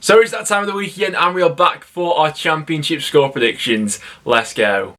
So it's that time of the week again, and we are back for our championship score predictions. Let's go.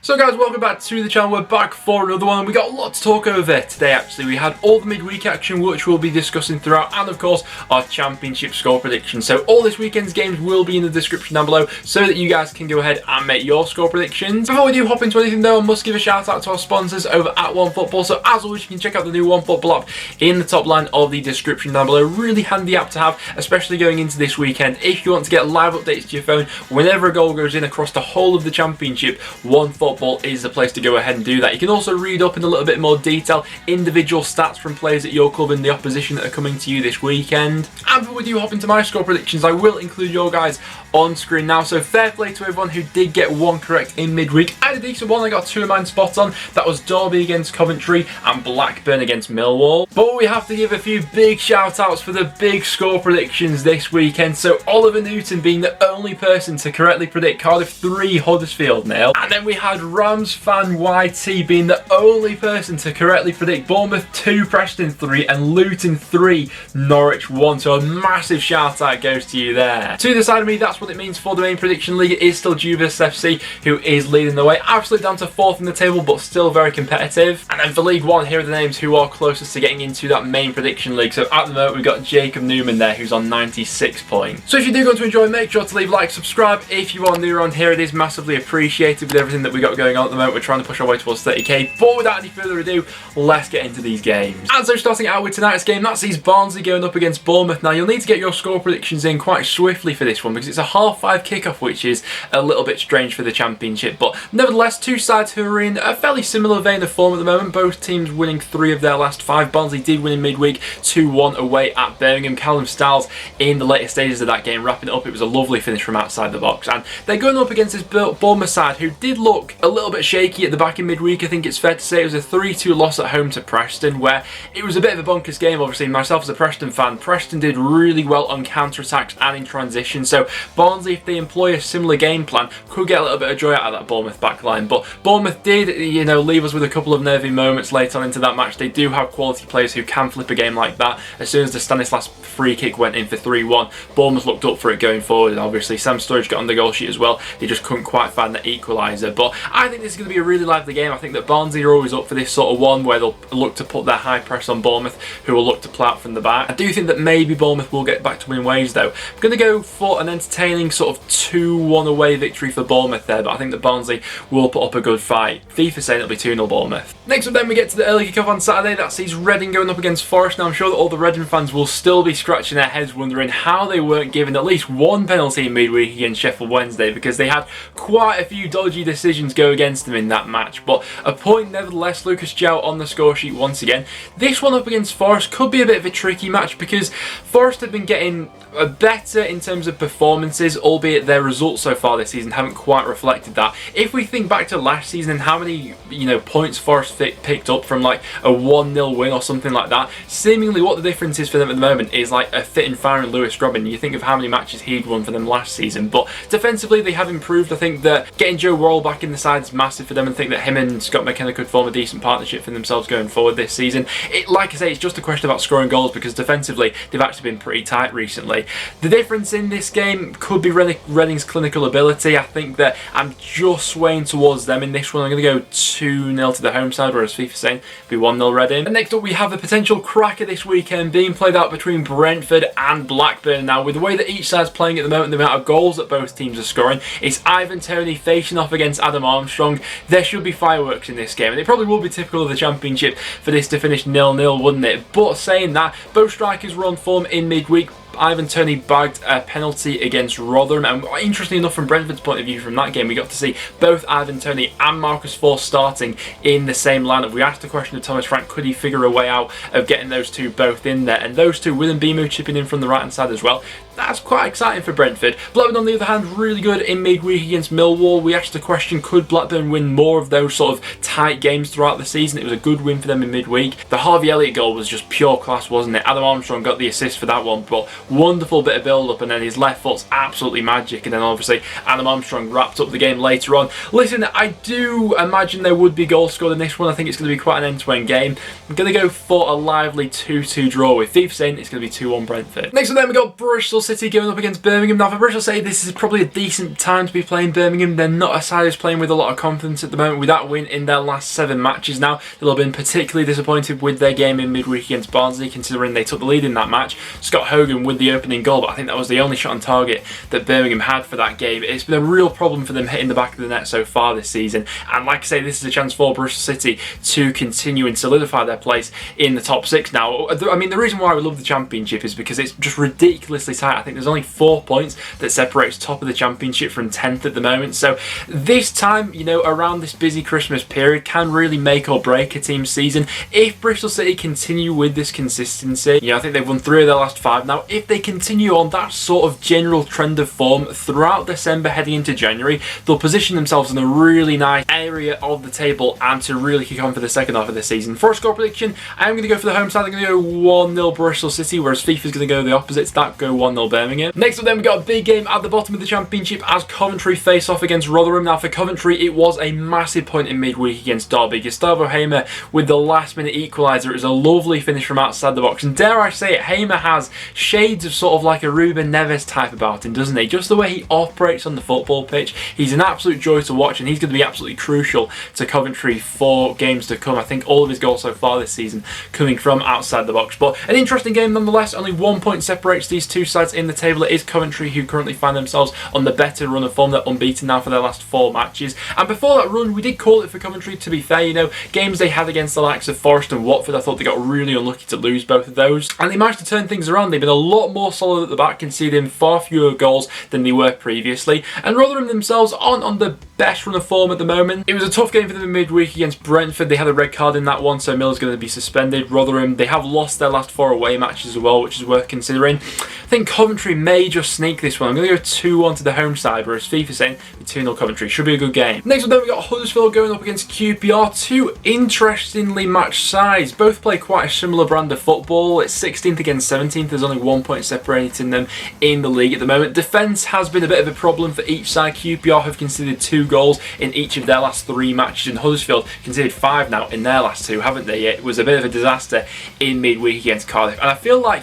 So guys, welcome back to the channel. We're back for another one, and we got a lot to talk over today actually. We had all the midweek action which we'll be discussing throughout, and of course our championship score predictions. So all this weekend's games will be in the description down below so that you guys can go ahead and make your score predictions. Before we do hop into anything though, I must give a shout out to our sponsors over at OneFootball. So as always, you can check out the new OneFootball app in the top line of the description down below. Really handy app to have, especially going into this weekend. If you want to get live updates to your phone whenever a goal goes in across the whole of the championship, OneFootball is the place to go ahead and do that. You can also read up in a little bit more detail individual stats from players at your club and the opposition that are coming to you this weekend. And before we do hop into my score predictions, I will include your guys on screen now. So fair play to everyone who did get one correct in midweek. I had a decent one. I got two of mine spot on. That was Derby against Coventry and Blackburn against Millwall. But we have to give a few big shout outs for the big score predictions this weekend. So Oliver Newton being the only person to correctly predict Cardiff 3, Huddersfield 0. And then we had Rams fan YT being the only person to correctly predict Bournemouth 2, Preston 3 and Luton 3, Norwich 1. So a massive shout out goes to you there. To the side of me, that's what it means for the main prediction league. It is still Juventus FC who is leading the way. Absolutely down to 4th in the table, but still very competitive. And then for League One, here are the names who are closest to getting into that main prediction league. So at the moment, we've got Jacob Newman there, who's on 96 points. So if you do go to enjoy, make sure to leave a like, subscribe. If you are new around here, it is massively appreciated with everything that we got going on at the moment. We're trying to push our way towards 30k. But without any further ado, let's get into these games. And so starting out with tonight's game, that sees Barnsley going up against Bournemouth. Now you'll need to get your score predictions in quite swiftly for this one because it's a 5:30 kickoff, which is a little bit strange for the championship. But nevertheless, two sides who are in a fairly similar vein of form at the moment. Both teams winning 3 of their last 5. Barnsley did win in midweek 2-1 away at Birmingham. Callum Styles in the later stages of that game wrapping it up. It was a lovely finish from outside the box. And they're going up against this Bournemouth side who did look a little bit shaky at the back in midweek. I think it's fair to say it was a 3-2 loss at home to Preston, where it was a bit of a bonkers game. Obviously, myself as a Preston fan, Preston did really well on counter-attacks and in transition. So Barnsley, if they employ a similar game plan, could get a little bit of joy out of that Bournemouth backline. But Bournemouth did, leave us with a couple of nervy moments late on into that match. They do have quality players who can flip a game like that. As soon as the Stanislas free kick went in for 3-1, Bournemouth looked up for it going forward. And obviously, Sam Sturridge got on the goal sheet as well. They just couldn't quite find the equaliser. But I think this is going to be a really lively game. I think that Barnsley are always up for this sort of one where they'll look to put their high press on Bournemouth, who will look to play out from the back. I do think that maybe Bournemouth will get back to winning ways though. I'm going to go for an entertaining sort of 2-1 away victory for Bournemouth there, but I think that Barnsley will put up a good fight. FIFA saying it'll be 2-0 Bournemouth. Next up then we get to the early kickoff on Saturday. That sees Reading going up against Forest. Now I'm sure that all the Reading fans will still be scratching their heads wondering how they weren't given at least one penalty in midweek against Sheffield Wednesday, because they had quite a few dodgy decisions go against them in that match. But a point nevertheless. Lucas João on the score sheet once again. This one up against Forest could be a bit of a tricky match because Forest have been getting better in terms of performances, albeit their results so far this season haven't quite reflected that. If we think back to last season and how many points Forest picked up from like a 1-0 win or something like that, seemingly what the difference is for them at the moment is like a fit and firing Lewis Robin. You think of how many matches he'd won for them last season, but defensively they have improved. I think that getting Joe Worrell back in the side is massive for them, and I think that him and Scott McKenna could form a decent partnership for themselves going forward this season. Like I say, it's just a question about scoring goals because defensively they've actually been pretty tight recently. The difference in this game could be Reading's clinical ability. I think that I'm just swaying towards them in this one. I'm going to go 2-0 to the home side, whereas FIFA saying it'll be 1-0 Reading. And next up we have a potential cracker this weekend being played out between Brentford and Blackburn. Now with the way that each side's playing at the moment, the amount of goals that both teams are scoring, it's Ivan Toney facing off against Adam Armstrong. There should be fireworks in this game, and it probably will be typical of the championship for this to finish 0-0, wouldn't it? But saying that, both strikers were on form in midweek. Ivan Toney bagged a penalty against Rotherham, and interestingly enough from Brentford's point of view from that game, we got to see both Ivan Toney and Marcus Forss starting in the same lineup. We asked the question of Thomas Frank, could he figure a way out of getting those two both in there, and those two with Mbeumo chipping in from the right hand side as well. That's quite exciting for Brentford. Blackburn on the other hand really good in midweek against Millwall. We asked the question, could Blackburn win more of those sort of tight games throughout the season? It was a good win for them in midweek. The Harvey Elliott goal was just pure class, wasn't it? Adam Armstrong got the assist for that one, but Wonderful bit of build-up, and then his left foot's absolutely magic, and then obviously Adam Armstrong wrapped up the game later on. Listen, I do imagine there would be goals scored in this one. I think it's going to be quite an end-to-end game. I'm going to go for a lively 2-2 draw, with Thief saying it's going to be 2-1 Brentford. Next up then, we got Bristol City going up against Birmingham. Now for Bristol City, this is probably a decent time to be playing Birmingham. They're not a side who's playing with a lot of confidence at the moment. With that win in their last 7 matches now, they'll have been particularly disappointed with their game in midweek against Barnsley, considering they took the lead in that match. Scott Hogan with the opening goal, but I think that was the only shot on target that Birmingham had for that game. It's been a real problem for them hitting the back of the net so far this season, and like I say, this is a chance for Bristol City to continue and solidify their place in the top 6 now. I mean, the reason why we love the Championship is because it's just ridiculously tight. I think there's only 4 points that separates top of the Championship from 10th at the moment, so this time, you know, around this busy Christmas period can really make or break a team's season. If Bristol City continue with this consistency, you know, I think they've won 3 of their last 5 now. If they continue on that sort of general trend of form throughout December heading into January, they'll position themselves in a really nice area of the table and to really kick on for the second half of the season. For a score prediction, I'm going to go for the home side. I'm going to go 1-0 Bristol City, whereas FIFA's going to go the opposite to that, go 1-0 Birmingham. Next up then, we got a big game at the bottom of the Championship as Coventry face off against Rotherham. Now for Coventry, it was a massive point in midweek against Derby. Gustavo Hamer with the last minute equaliser. It was a lovely finish from outside the box, and dare I say it, Hamer has shades of sort of like a Ruben Neves type about him, doesn't he? Just the way he operates on the football pitch. He's an absolute joy to watch, and he's going to be absolutely crucial to Coventry for games to come. I think all of his goals so far this season coming from outside the box. But an interesting game nonetheless. Only 1 point separates these two sides in the table. It is Coventry who currently find themselves on the better run of form. They're unbeaten now for their last 4 matches. And before that run, we did call it for Coventry, to be fair. You know, games they had against the likes of Forest and Watford, I thought they got really unlucky to lose both of those. And they managed to turn things around. They've been a lot more solid at the back, conceding far fewer goals than they were previously. And Rotherham themselves aren't on the best run of form at the moment. It was a tough game for them in midweek against Brentford. They had a red card in that one, so Miller's going to be suspended. Rotherham, they have lost their last 4 away matches as well, which is worth considering. I think Coventry may just sneak this one. I'm going to go 2-1 to the home side, whereas FIFA saying 2-0 Coventry. Should be a good game. Next up then, we got Huddersfield going up against QPR. 2 interestingly matched sides. Both play quite a similar brand of football. It's 16th against 17th. There's only 1 point separating them in the league at the moment. Defence has been a bit of a problem for each side. QPR have conceded 2 goals in each of their last 3 matches, and Huddersfield conceded 5 now in their last 2, haven't they? It was a bit of a disaster in midweek against Cardiff, and I feel like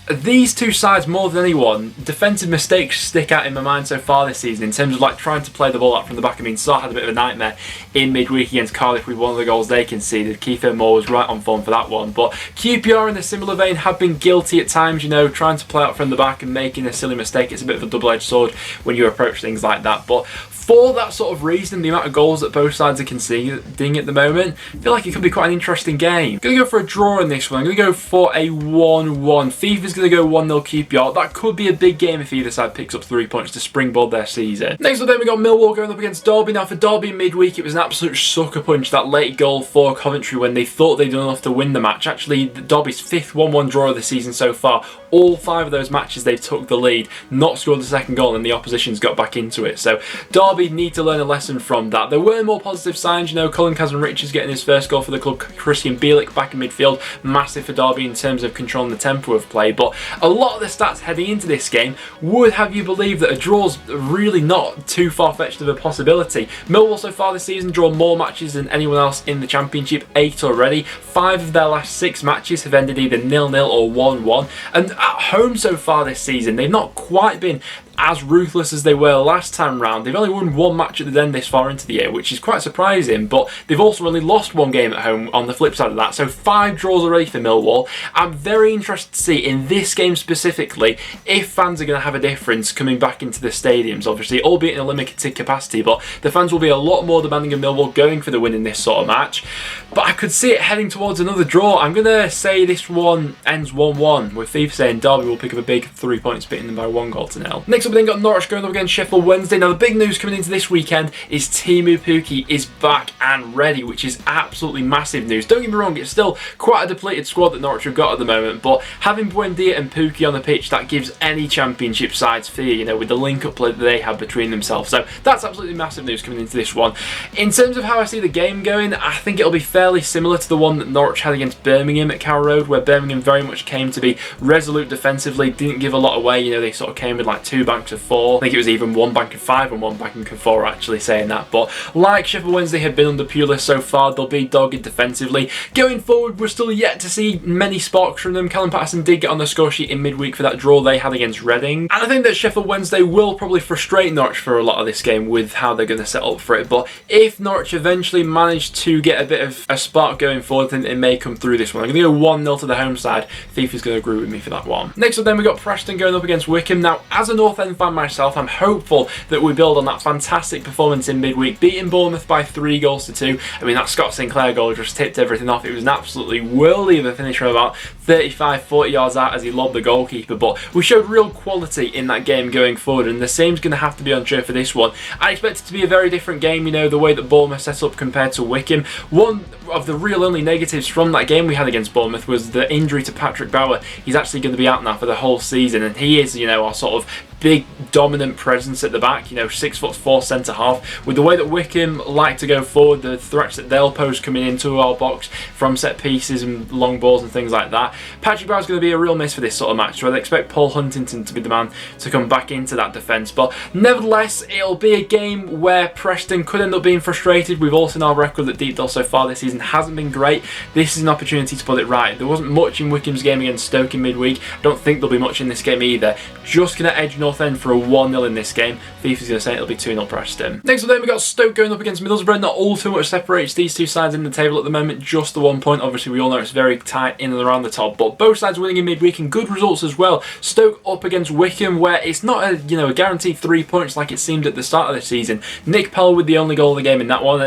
these two sides, more than anyone, defensive mistakes stick out in my mind so far this season in terms of like trying to play the ball out from the back. I mean, Sarr had a bit of a nightmare in midweek against Cardiff with one of the goals they conceded. Kiefer Moore was right on form for that one. But QPR in a similar vein have been guilty at times, you know, trying to play out from the back and making a silly mistake. It's a bit of a double-edged sword when you approach things like that. But for that sort of reason, the amount of goals that both sides are conceding at the moment, I feel like it could be quite an interesting game. I'm going to go for a draw in this one. I'm going to go for a 1-1. FIFA's going to go 1-0 QPR. That could be a big game if either side picks up 3 points to springboard their season. Next up then, we got Millwall going up against Derby. Now for Derby midweek, it was an absolute sucker punch, that late goal for Coventry when they thought they'd done enough to win the match. Actually, Derby's 5th 1-1 draw of the season so far. All 5 of those matches they took the lead, not scored the second goal, and the opposition's got back into it. So Derby need to learn a lesson from that. There were more positive signs, you know, Colin Kazan-Richards getting his first goal for the club, Christian Bielik back in midfield, massive for Derby in terms of controlling the tempo of play. But a lot of the stats heading into this game would have you believe that a draw's really not too far-fetched of a possibility. Millwall so far this season drawn more matches than anyone else in the Championship, 8 already. 5 of their last 6 matches have ended either 0-0 or 1-1. And at home so far this season, they've not quite been as ruthless as they were last time round. They've only won 1 match at the end this far into the year, which is quite surprising, but they've also only lost 1 game at home on the flip side of that, so 5 draws already for Millwall. I'm very interested to see in this game specifically if fans are going to have a difference coming back into the stadiums, obviously, albeit in a limited capacity, but the fans will be a lot more demanding of Millwall going for the win in this sort of match. But I could see it heading towards another draw. I'm going to say this one ends 1-1, with FIFA saying Derby will pick up a big 3 points, beating them by 1-0. Next up up, we then got Norwich going up against Sheffield Wednesday. Now, the big news coming into this weekend is Teemu Pukki is back and ready, which is absolutely massive news. Don't get me wrong, it's still quite a depleted squad that Norwich have got at the moment, but having Buendia and Pukki on the pitch, that gives any championship sides fear, you know, with the link-up play that they have between themselves. So that's absolutely massive news coming into this one. In terms of how I see the game going, I think it'll be fairly similar to the one that Norwich had against Birmingham at Carrow Road, where Birmingham very much came to be resolute defensively, didn't give a lot away. You know, they sort of came with like 2 banks of 4. I think it was even 1 bank of 5 and 1 bank of 4 actually saying that. But like Sheffield Wednesday have been under Pulis so far, they'll be dogged defensively. Going forward, we're still yet to see many sparks from them. Callum Patterson did get on the score sheet in midweek for that draw they had against Reading. And I think that Sheffield Wednesday will probably frustrate Norwich for a lot of this game with how they're going to set up for it. But if Norwich eventually manage to get a bit of a spark going forward, then it may come through this one. I'm going to go 1-0 to the home side. Fifa's going to agree with me for that one. Next up then, we got Preston going up against Wycombe. Now, as a North End fan myself, I'm hopeful that we build on that fantastic performance in midweek, beating Bournemouth by 3 goals to 2. I mean, that Scott Sinclair goal just tipped everything off. It was an absolutely whirly of a finish from about 35-40 yards out as he lobbed the goalkeeper, but we showed real quality in that game going forward, and the same's going to have to be on show for this one. I expect it to be a very different game, you know, the way that Bournemouth set up compared to Wycombe. One of the real only negatives from that game we had against Bournemouth was the injury to Patrick Bauer. He's actually going to be out now for the whole season, and he is, you know, our sort of big dominant presence at the back, you know, 6'4" centre half. With the way that Wycombe like to go forward, the threats that they'll pose coming into our box from set pieces and long balls and things like that, Patrick Bauer's going to be a real miss for this sort of match. So I'd expect Paul Huntington to be the man to come back into that defence. But nevertheless, it'll be a game where Preston could end up being frustrated. We've all seen our record at Deepdale so far this season hasn't been great. This is an opportunity to put it right. There wasn't much in Wycombe's game against Stoke in midweek. I don't think there'll be much in this game either. Just going to edge North End for a 1-0 in this game. Fifa's going to say it'll be 2-0 Preston. Next up then, we've got Stoke going up against Middlesbrough. Not all too much separates these two sides in the table at the moment, just the 1 point. Obviously, we all know it's very tight in and around the top, but both sides winning in midweek and good results as well. Stoke up against Wycombe, where it's not a, you know, a guaranteed 3 points like it seemed at the start of the season. Nick Powell with the only goal of the game in that one.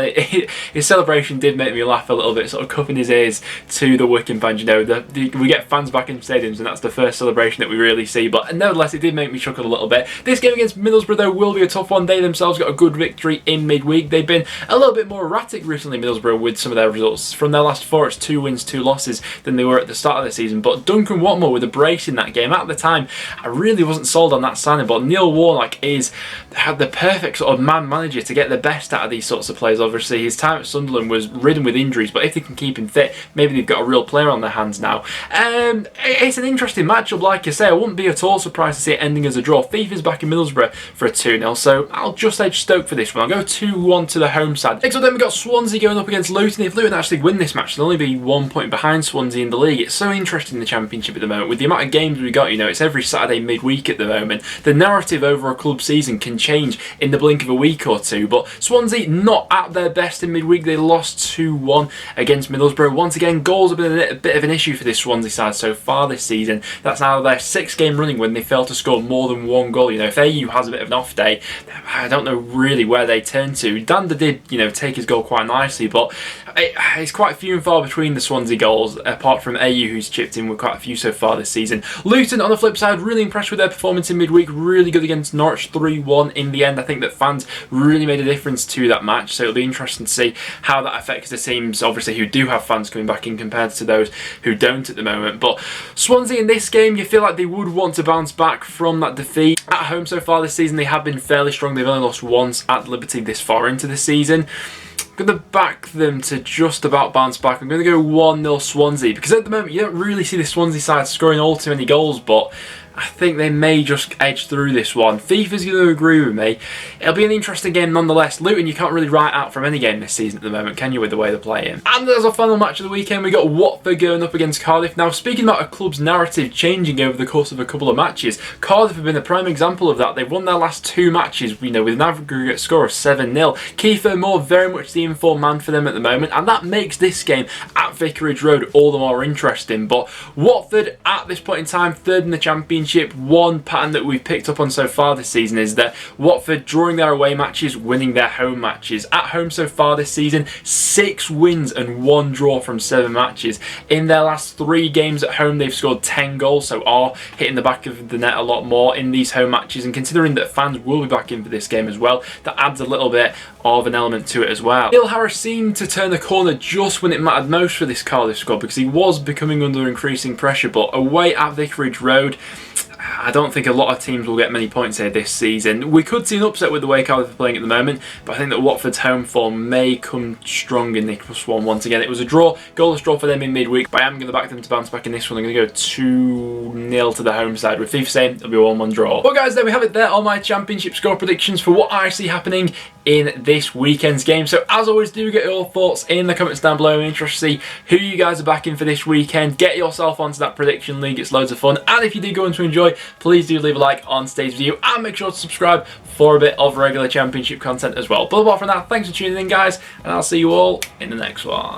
His celebration did make me laugh a little bit, sort of cupping his ears to the Wycombe fans. You know, we get fans back in stadiums, and that's the first celebration that we really see. But nevertheless, it did make me chuckle a little bit. This game against Middlesbrough, though, will be a tough one. They themselves got a good victory in midweek. They've been a little bit more erratic recently, Middlesbrough, with some of their results. From their last 4, it's 2 wins, 2 losses than they were at the start of the season. But Duncan Watmore with a brace in that game. At the time, I really wasn't sold on that signing, but Neil Warnock had the perfect sort of man manager to get the best out of these sorts of players. Obviously, his time at Sunderland was ridden with injuries, but if they can keep him fit, maybe they've got a real player on their hands now. It's an interesting matchup, like I say. I wouldn't be at all surprised to see it ending as a draw. Fifa's back in Middlesbrough for a 2-0, so I'll just edge Stoke for this one. I'll go 2-1 to the home side. Next up then, we've got Swansea going up against Luton. If Luton actually win this match, they'll only be 1 point behind Swansea in the league. It's so interesting in the Championship at the moment. With the amount of games we got, you know, it's every Saturday midweek at the moment. The narrative over a club season can change in the blink of a week or two, but Swansea not at their best in midweek. They lost 2-1 against Middlesbrough. Once again, goals have been a bit of an issue for this Swansea side so far this season. That's now their 6th game running when they fail to score more than 1 goal. You know, if AU has a bit of an off day, I don't know really where they turn to. Danda did, you know, take his goal quite nicely, but it's quite few and far between the Swansea goals, apart from AU, who's chipped in with quite a few so far this season. Luton, on the flip side, really impressed with their performance in midweek. Really good against Norwich, 3-1 in the end. I think that fans really made a difference to that match, so it'll be interesting to see how that affects the teams, obviously, who do have fans coming back in compared to those who don't at the moment. But Swansea in this game, you feel like they would want to bounce back from that defeat. At home so far this season, they have been fairly strong. They've only lost once at Liberty this far into the season. I'm going to back them to just about bounce back. I'm going to go 1-0 Swansea, because at the moment you don't really see the Swansea side scoring all too many goals, but I think they may just edge through this one. Fifa's going to agree with me. It'll be an interesting game nonetheless. Luton, you can't really write out from any game this season at the moment, can you, with the way they're playing? And as our final match of the weekend, we got Watford going up against Cardiff. Now, speaking about a club's narrative changing over the course of a couple of matches, Cardiff have been a prime example of that. They've won their last 2 matches, you know, with an aggregate score of 7-0. Kiefer Moore very much the informed man for them at the moment, and that makes this game at Vicarage Road all the more interesting. But Watford at this point in time, third in the Championship. One pattern that we've picked up on so far this season is that Watford drawing their away matches, winning their home matches. At home so far this season, 6 wins and 1 draw from 7 matches. In their last 3 games at home, they've scored 10 goals, so are hitting the back of the net a lot more in these home matches. And considering that fans will be back in for this game as well, that adds a little bit of an element to it as well. Neil Harris seemed to turn the corner just when it mattered most for this Cardiff squad, because he was becoming under increasing pressure. But away at Vicarage Road, I don't think a lot of teams will get many points here this season. We could see an upset with the way Cardiff are playing at the moment, but I think that Watford's home form may come strong in this one once again. It was a draw, goalless draw for them in midweek, but I am going to back them to bounce back in this one. I'm going to go 2-0 to the home side, with FIFA saying it'll be a 1-1 draw. But guys, there we have it there on my Championship score predictions for what I see happening in this weekend's game. So as always, do get your thoughts in the comments down below. I'm interested to see who you guys are backing for this weekend. Get yourself onto that prediction league, it's loads of fun. And if you did go on to enjoy, please do leave a like on today's video and make sure to subscribe for a bit of regular Championship content as well. But apart from that, thanks for tuning in guys, and I'll see you all in the next one.